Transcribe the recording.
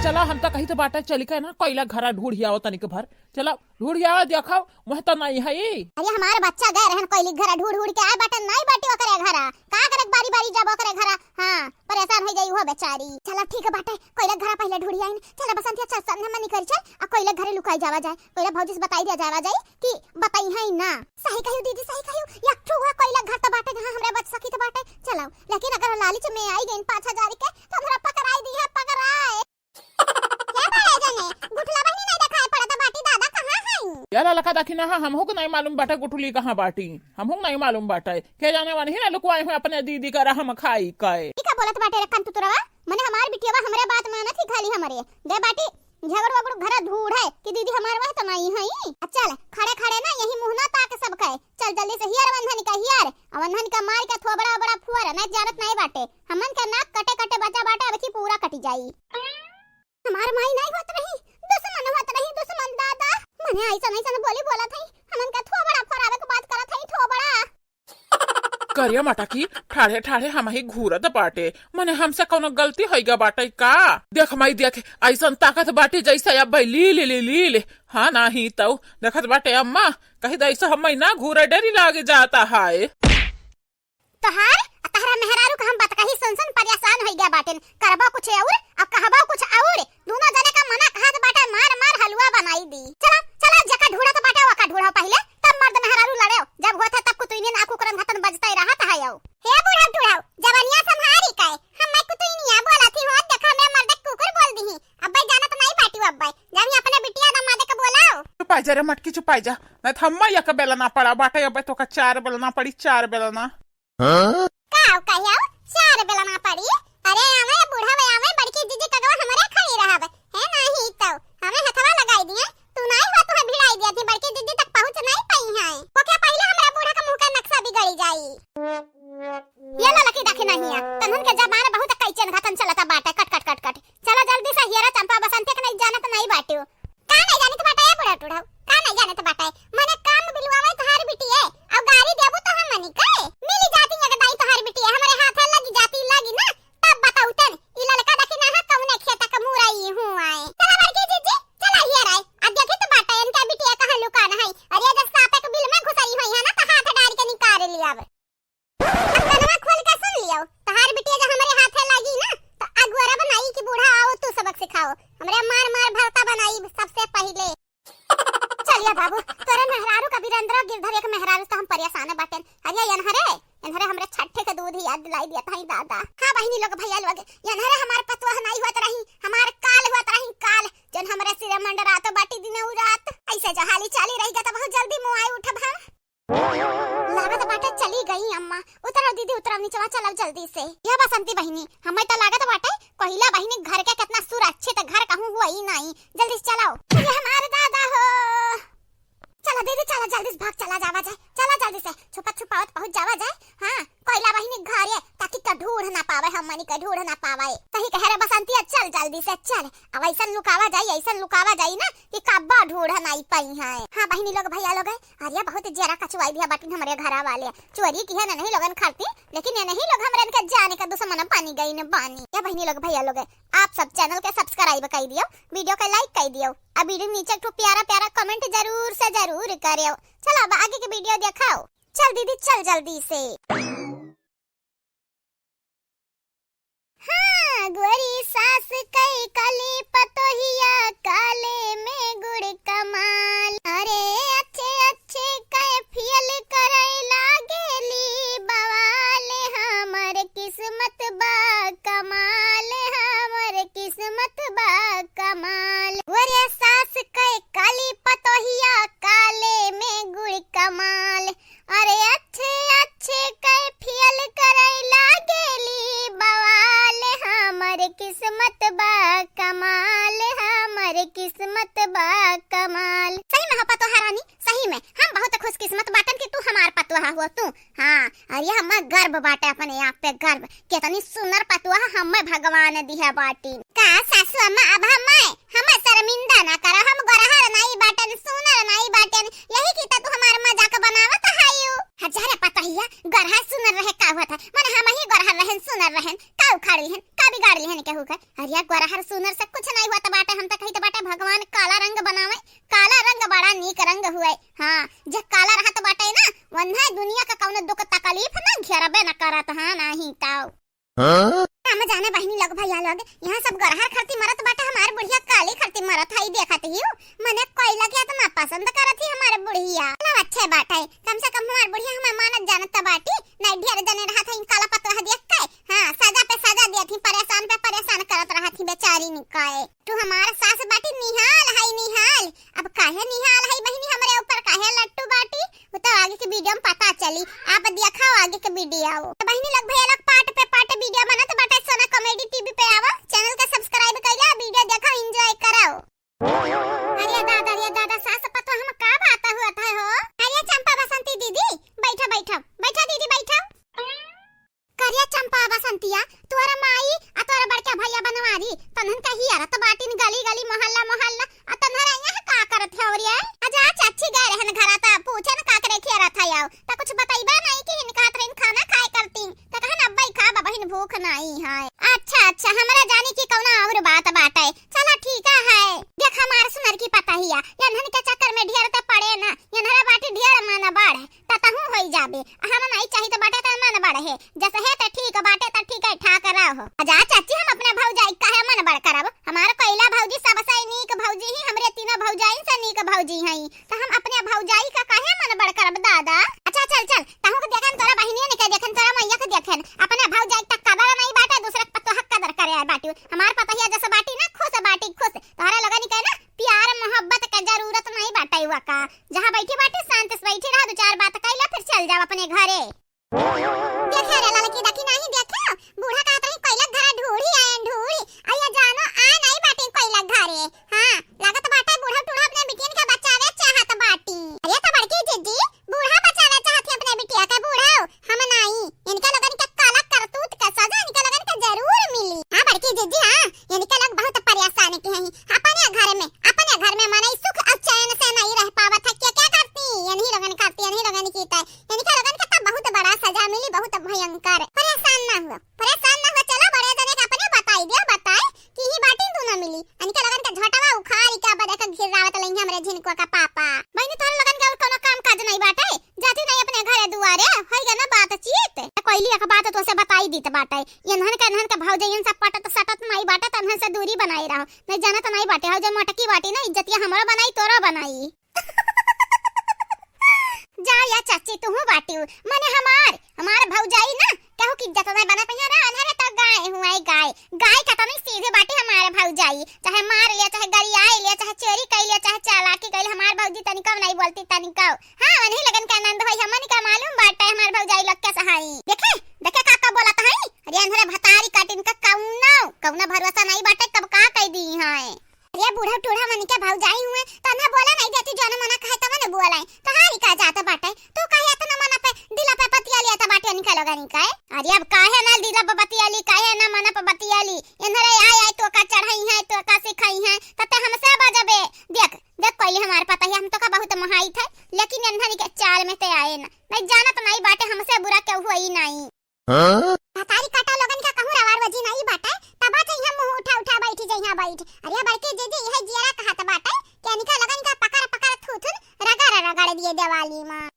चला हम तो कहीं तो बाटा चली के ना कोयला घरा ढूंढिया तनिक भर चला ढूंढिया देखो वह तो नहीं है। अरे हमारे बच्चा गए रहन कोयली घरा ढूंढ के आए बाटे नहीं बाटी करे घरा का करे बारी बारी जाबो करे घरा। हां परेशान हो गई हो बेचारी। चला ठीक है बाटे कोयला घरा पहले ढूंढिया इन। चला बसंती अच्छा सामने में निकल चल आ कोयला घरे लुकाई जावा जाए। कोयला भौजी से बताई दिया जावा जाए कि बताई है ना। सही कहियो दीदी सही कहियो एक ठो हुआ कोयला घर तो बाटे जहां हमरा बच सकी तो बाटे। चलो लेकिन अगर लालच में आई गई 5000 के तो हमरा पकड़ाई दी है पकड़ाए। क्या करे जने गुठला बहनी नहीं दिखाई पड़ा तो बाटी दादा कहां है। यार लखा देखी ना हमहू को नहीं मालूम बाटा गुठली कहाँ बाटी हमहू नहीं मालूम बाटा के जाने वाली है ना लुकवाए हुए अपने दीदी का हम खाई काए का बोलत बाटे रखन तू तोरवा मने हमार बिटियावा हमरे बात में न थी खाली हमरे दे बाटी झगड़ वगड़ घर ढूंढ है कि दीदी हमार वह तो नहीं है। चल खड़े खड़े ना यही मुंह ना ताक सब कहे। चल जल्दी से हियर वंधन का हियर वंधन का मार का थोबड़ा बड़ा फुआरा नहीं जानत नहीं बाटे हमन का नाक कटे कटे बचा बाटे अब की पूरा कटी जाई। हमार माई नहीं होत रही दुश्मन होत रही दुश्मन दादा मने ऐसा नहीं बोली बोला थई हमन का थोबड़ा फरावे के बात करत थई थोबड़ा करिया माटा की ठाड़े ठाड़े हम ही घूरत बाटे मने हमसे कोनो गलती होइगा बाटे का। देख माई देख ऐसा ताकत बाटे जैसे अब ली हाँ नहीं तो देखत बाटे अम्मा कहीं ऐसा हम ना घूरे डरी लागे जाता है। तहरा मेहरारू का हम बात कही सुन परेशान हो गया बाटे करबा कुछ और अब कहबा कुछ और दोनों जने का मना कहत बाटे मार मार हलवा बनाई दी। चला चला जका ढूंढा तो बाटे वका ढूंढा पहले तब मर्द मेहरारू लड़े जब होता तब कुतुइने नाकू करन हतन बजता ही रहत है। हे बूढ़ा टूढ़ाऊ जवानिया संहारी काए हम मैं कुतुइनिया बोला थी हो देखा मैं मर्द कुकुर बोल दी अब्बा जाना तो नहीं पाटी अब्बा जब ही अपने बिटिया दमादे का बोलाओ। चुपाई जा रे मटकी चुपाई जा नहीं तो हम या का बेलना पड़ा बाटे अब तो का 4 बेलना पड़ी 4 बेलना काऊ कहियो 4 बेलना पड़ी। अरे हमें बूढ़ा वे हमें बड़की दीदी कगवा हमारे खड़ी रहब है नहीं तो हमें हथवा लगाई दिए तू नहीं हो तो भिड़ाई दिया थी बड़की दीदी तक पहुंच नहीं पाई है वो क्या पहले हमारा बूढ़ा का मुंह का नक्शा बिगड़ी जाई। ये ललकी देखे नहीं है तनन के जबान बहुत कैचन घतन चलता बाटे कट कट कट कट। चला जल्दी से हियरा चंपा बसंती के नहीं जाना तो नहीं बाटियो का नहीं जाने तो बाटे बूढ़ा टूढ़ा का नहीं जाने तो बाटे मने काम बिलवावे तहार बिटी है अब गाड़ी देबू तो हम मनी काए मिली जाती है गदाई तहार बिटी है हमारे हाथ लगी जाती लगी ना तब बताऊ तन ई ललका देखी ना कौने खेत का मुराई हूं आए। चला बड़की जीजी चला हियर आए अब देखी तो बाटे इनका बिटिया कहां लुकाना है अरे जब सापे के बिल में घुसाई हुई है ना तो हाथ डाल के निकाल लिया अब कनवा खोल के सुन लियो तहार बिटिया जब हमारे हाथ लगी ना तो अगुरा बनाई कि बूढ़ा आओ तू सबक सिखाओ हमरे मार मार भरता बनाई सबसे पहले। चलिए बाबू तोरे मेहरारू का वीरेंद्र गिरधर एक मेहरारू तो हम परेशान बाटे। अरे यनहरे हमरे छठे के दूध याद दिलाई दिया था दादा। हां बहिनी लोग भैया लोग यनहरे हमार पतवा नहीं होत रही हमार काल होत रही काल जन हमरे सिर मंडरा तो बाटी दिन उ रात ऐसे जहाली चाली रही गा तो बहुत जल्दी मुआई उठब हां लागत बाटे चली गई अम्मा उतरो दीदी उतरो नीचे चलो जल्दी से। ये बसंती बहिनी हमें तो लागत बाटे पहिला बहिनी घर के कितना सुरक्षित घर कहूं हुआ ही नहीं जल्दी से चलाओ ये हमारे दादा हो। चला दीदी चला जल्दी से भाग चला जावा जाए चला जल्दी से छुपत छुपावत पहुंच जावा जाए। हां कोयला बहिनी घर है ताकि का ढूंढ ना पावे हम मनी का ढूंढ ना पावे सही कह रे बसंती चल जल्दी से चल अब ऐसा लुकावा जाई ना कि कब्बा ढूंढ नहीं पाई है। हां बहिनी लोग भैया लोग अरे बहुत जरा कचवाई दिया बाटी हमारे घर वाले चोरी की है ना नहीं लोगन खाती लेकिन ये नहीं लोग हमरे इनके जाने का दुश्मन पानी गई न बानी। ये बहिनी लोग भैया लोग आप सब चैनल के सब्सक्राइब कर दियो वीडियो के लाइक कर दियो अब वीडियो नीचे एक प्यारा प्यारा कमेंट जरूर से जरूर करियो। चलो अब आगे की वीडियो दिखाओ चल दीदी चल जल्दी से। हाँ गोरी सास कई काली पतोहिया काले में गुड़ कमाल अरे अच्छे अच्छे कैफियल करई लागेली बवाले हमर किस्मत बा कमाल हमर किस्मत बा कमाल। गोरी सास कई काली पतोहिया काले में गुड़ कमाल अरे अच्छे अच्छे कैफियल करई लागेली बवाल हमर किस्मत बा कमाल हमर किस्मत बा कमाल। सही में हो पतोहा रानी सही में हम बहुत खुश किस्मत बाटन कि तू हमार पतोहा हो तू। हाँ अरे हम गर्व बाटे अपने आप पे गर्व कितनी सुंदर पतोहा हमें भगवान दिया बाटी का सासू अम्मा अब हमें शर्मिंदा ना करा हम गरहर नहीं बाटन सुनर नहीं बाटन यही की तू हमार मजाक बनावत हायो। हजार पतोहिया गरहर सुनर रहे का होता मन हम ही गरहर रहन सुनर रहन का उखाड़ रहन का बिगाड़ लिहन केहू के। अरे गोरहर सुनर से कुछ नहीं हुआ त बाटे, हम त कही त बाटे भगवान काला रंग बनावे। काला रंग बड़ा नीक रंग हुए। हां जे काला रहत बाटे ना वन्हा दुनिया का कौनो दुख तकलीफ ना घेरबे न करत। हां नहीं ताऊ हम जाने बहनी लोग भैया लोग यहाँ सब गरहर खरती मरत बाटे, हमारे बुढ़िया काली खरती मरत है। देखत ही मने कोई लगे तो मैं पसंद करत ही हमारे बुढ़िया ना अच्छे बात है। कम से कम हमारे बुढ़िया हमें मानत जानत बाटी नहीं ढेर जने रहत है काला पत्ता देख के। हां सजा पे सजा देत ही, परेशान पे परेशान करत रहत ही बेचारी निकाय। तू हमारे सास बाटी निहाल है निहाल। अब काहे निहाल है बहनी हमरे ऊपर काहे लट्टू बाटी वो तो आगे के वीडियो में पता चली। आप दिखाओ आगे के वीडियो। तो बहनी लोग भैया लोग पार्ट पे पार्ट वीडियो बनत बाटे। सोना कॉमेडी टीवी पे आवा, चैनल का सब्सक्राइब कइला, वीडियो देखो एंजॉय कराओ। अरे दादा सास पतो हम का बात हुआ था हो। अरे चंपा बसंती दीदी बैठा बैठा बैठा दीदी बैठा। करिया चंपा बसंतिया तोरा माई आ तोरा बड़का भैया बनवारी तनहन कही यार तो बाटी गली गली मोहल्ला मोहल्ला आ तनहरा यहाँ का करत है। और ये आजा चाची गए रहन घरा ता पूछे न का करे खेरा था याओ ता कुछ बताइबा नहीं कि इनका ट्रेन खाना खाए करती ता कहन अब्बा खा बहिन भूख नहीं है। अच्छा हमरा जाने की कौना और बात बाटे। चलो ठीक है देख हमार सुनर की पता हिया यनहन के चक्कर में ढेर त पड़े ना यनहरा बाटी ढेर मन बढ़े ता तहु होई जाबे। हम नहीं चाही तो बाटे त मन बढ़े है जैसे है त ठीक बाटे त ठीक है ठा कराओ। आजा चाची हम अपने भौजाई काहे मन बढ़ करब। हमार कैला भौजी सबसे नीक भौजी ही हमरे तीनों भौजाई से नीक भौजी हई त हम अपने भौजाई का काहे मन बढ़ करब दादा। अच्छा चल तहु के देखन तोरा बहिनिया ने के देखन तोरा मैया के देखन अपने भौजाई तक कदर नहीं बाटे दूसरे के तो हक कदर करे बाटी। हमार पता है जैसे बाटी ना खुश बाटी खुश तोरा लगन के ना प्यार मोहब्बत के जरूरत नहीं बाटे हुआ का। जहां बैठी बाटी शांत से बैठी रह, दो चार बात कइला फिर चल जाओ अपने घरे। देखे रे लड़की देखी नहीं देखो बूढ़ा कहत रही कैला घर ढूढ़ी आए ढूढ़ी आया जानो आ नहीं बाटी कैला घरे। हां लागत बाटे बूढ़ा टूढ़ा अपने बिटियन के बचावे चाहत बाटी। अरे तो बड़की जीजी बूढ़ा बचावे चाहत अपने बिटिया के बूढ़ा हम नहीं इनके लगन के काला करतूत का सजा इनके लगन के जरूर मिली। हां बड़की जीजी हां इनके लग बहुत परेशान के हैं अपने घर में मने सुख और चैन से नहीं रह पावत है। क्या करती यही लगन करती यही लगन कीता इनके लगन के तब बहुत बड़ा सजा मिली बहुत भयंकर। परेशान ना हुआ चलो बड़े जने के अपने बताई दिया बताए कि ही बाटी तू ना मिली इनके लगन के झटवा उखाड़ी का बड़ा का घिरावत लई हमरे झिनको का पापा बहनी तोर लगन के कोनो काम काज नहीं बाटे जाती नहीं अपने घरे दुआरे होई ना बातचीत कोइली एक बात तो से बताई दी त बाटे यनहन का भौजयन सब पटत सटत नहीं बाटे तनहन से दूरी बनाई रहो नहीं जाना तो नहीं बाटे हो जो मोटकी बाटी ना इज्जतिया हमरा बनाई तोरा बनाई। जा या चाची तू बाटी माने हमार भौजाई ना कहू की इज्जत नहीं बना पहिया रे अनहरे त गाय हुआ गाय का तो नहीं सीधे बाटी हमारे भौजाई चाहे मार लिया चाहे गरियाए लिया चाहे चोरी कर लिया चाहे चालाकी कर हमार भौजी तनिका नहीं बोलती तनिका। हां वही लगन का आनंद होई हमन का मालूम बाटे हमार भौजाई लग के सहाई देखे काका बोलत है। अरे अनहरे भतारी काटिन का कौना भरोसा नहीं बाटे कब का कह दी है। अरे बूढ़ा टूढ़ा मन के भौजाई हुए तन्हा बोला नहीं देती जो मना कहे त मने बोलाई तो हारी का जात बाटे तू कहे त न मना पे दिला पे पतिया लिया त बाटे निकल लगा निकाय। अरे अब काहे ना दिला पे पतिया ली काहे ना मना पे पतिया ली इनरे आए तो का चढ़ाई है तो का सिखाई है तते हमसे बजबे देख पहले हमारे पता है हम तो का बहुत महाई थे लेकिन इन्हरी के चाल में ते आए ना नहीं जाना तो नहीं बाटे हमसे बुरा क्यों हुआ ही नहीं। तारी काटा लोगन का कहूं रवार वजी नहीं बाटे तबा थे हम मुंह उठा बैठी जइहा बैठ। अरे बड़के जीजी यह जियरा कहत बाटे के निका लगन का पकड़ थूथुन रगड़ दिए देवाली मां